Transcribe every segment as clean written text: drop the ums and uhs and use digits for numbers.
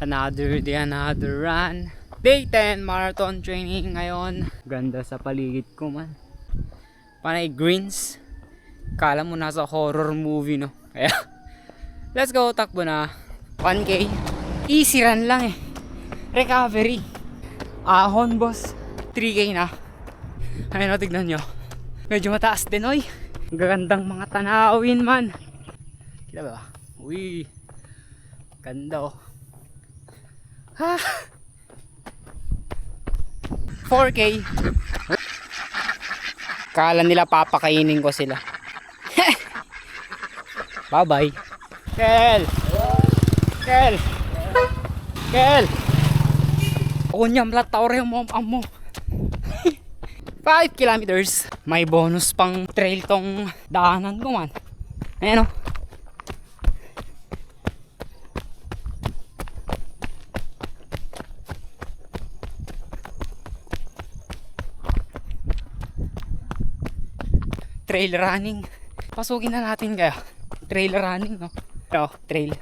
Another day, another run. Day 10 marathon training ngayon. Ganda sa paligid ko man. Panay greens. Kala mo nasa horror movie, no? Kaya let's go, takbo na. 1K. Easy run lang eh. Recovery. Ahon boss. 3K na. Ayun o, tignan nyo. Medyo mataas din, oy. Ang gagandang mga tanawin man. Kita ba? Uy. Ganda oh. Ha. 4K. Kala nila papakainin ko sila. Bye bye. Kel. Kel. Kel. Kunyam lataw rin mo amo. 5 kilometers. May bonus pang trail tong daanan ko man. Ayan o. Trail running. Pasukin na natin kaya. Trail running, no? Oh, trail.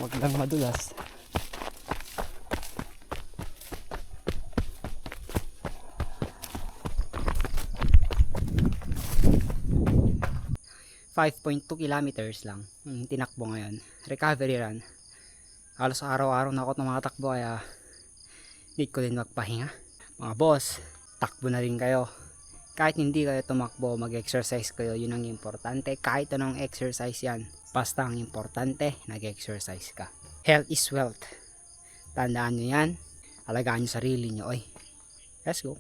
Wag lang madulas. .2 kilometers lang tinakbo ngayon. Recovery run. Halos araw-araw na ako tumatakbo kaya need ko din magpahinga. Mga boss, takbo na rin kayo. Kahit hindi kayo tumakbo, mag-exercise kayo. Yun ang importante. Kahit anong exercise yan. Basta ang importante, nag-exercise ka. Health is wealth. Tandaan nyo yan. Alagaan nyo sarili nyo. Oy. Let's go.